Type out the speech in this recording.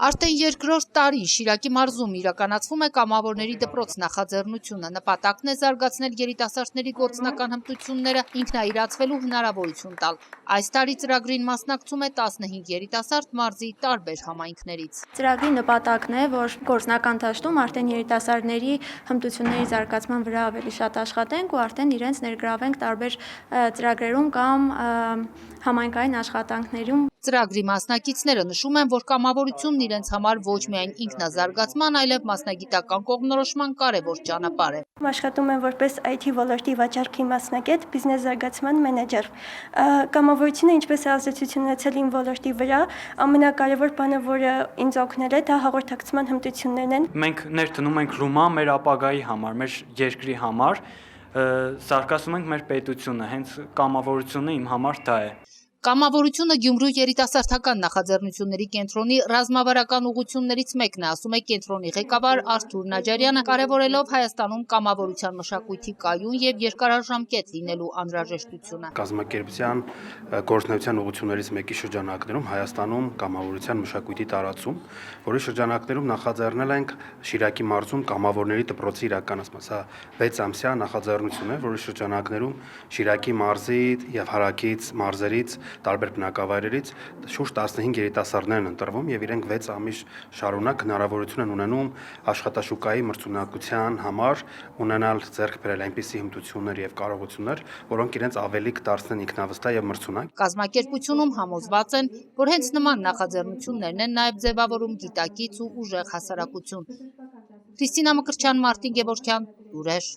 Արդեն երկրորդ տարի Շիրակի մարզում իրականացվում է կամավորների դպրոց նախաձեռնությունը։ Նպատակն է զարգացնել երիտասարդների գործնական հմտությունները, ինքնաիրացվելու հնարավորություն տալ։ Այս տարի ծրագրին մասնակցում է 15 երիտասարդ մարզի տարբեր համայնքներից։ Ծրագրի նպատակն է, որ գործնական դաշտում արդեն երիտասարդների հմտությունների զարգացման վրա ավելի շատ աշխատենք ու արդեն իրենց ներգրավենք տարբեր ծրագրերում կամ համայնքային աշխատանքներում։ Ծրագրի մասնակիցները նշում են, որ կամավորությունն իրենց համար ոչ միայն ինքնազարգացման, այլև մասնագիտական կողմնորոշման կարևոր ճանապարհ է։ Աշխատում եմ որպես IT ոլորտի վաճառքի մասնագետ, բիզնես զարգացման մենեջեր։ Կամավորությունը ինչպես է ազդեցություն ունեցել իմ ոլորտի վրա, ամենակարևոր բանը, որը ինձ օգնել է, դա հաղորդակցման հմտություններն են։ Մենք ներդնում ենք ռումա մեր ապագայի համար, մեր երկրի համար, զարգացնում ենք մեր պետությունը, հենց կամավորությունը իմ համար դա է։ Կամավորությունը Գյումրու երիտասարդական նախաձեռնությունների կենտրոնի ռազմավարական ուղղություններից մեկն է, ասում է կենտրոնի ղեկավար Արթուր Նաջարյանը, կարևորելով Հայաստանում կամավորության մշակույթի կայուն եւ երկարաժամկետ լինելու անհրաժեշտությունը։ Կազմակերպության գործունեության ուղղություններից մեկի շրջանակներում Հայաստանում կամավորության մշակույթի տարածում, որի շրջանակներում նախաձեռնել ենք Շիրակի մարզում կամավորների դպրոցի իրականացման։ Սա 6 ամսյա նախաձեռնություն է, որի շրջանակներում Շիրակի մարզի եւ հարակից մարզերից տարբեր բնակավայրերից շուրջ 15 երիտասարդներ են ընտրվում եւ իրենք 6 ամիս շարունակ հնարավորություն են ունենում աշխատաշուկայի մրցունակության համար ունենալ ձեռք բերել այնպիսի հմտություններ եւ կարողություններ, որոնք իրենց ավելի կդարձնեն ինքնավստահ եւ մրցունակ։ Կազմակերպությունում համոզված են, որ հենց նման նախաձեռնություններն են նաեւ ձևավորում գիտակից ու ուժեղ հասարակություն։ Քրիստինա Մկրտչյան, Մարտին Գևորգյան, Լուրեր։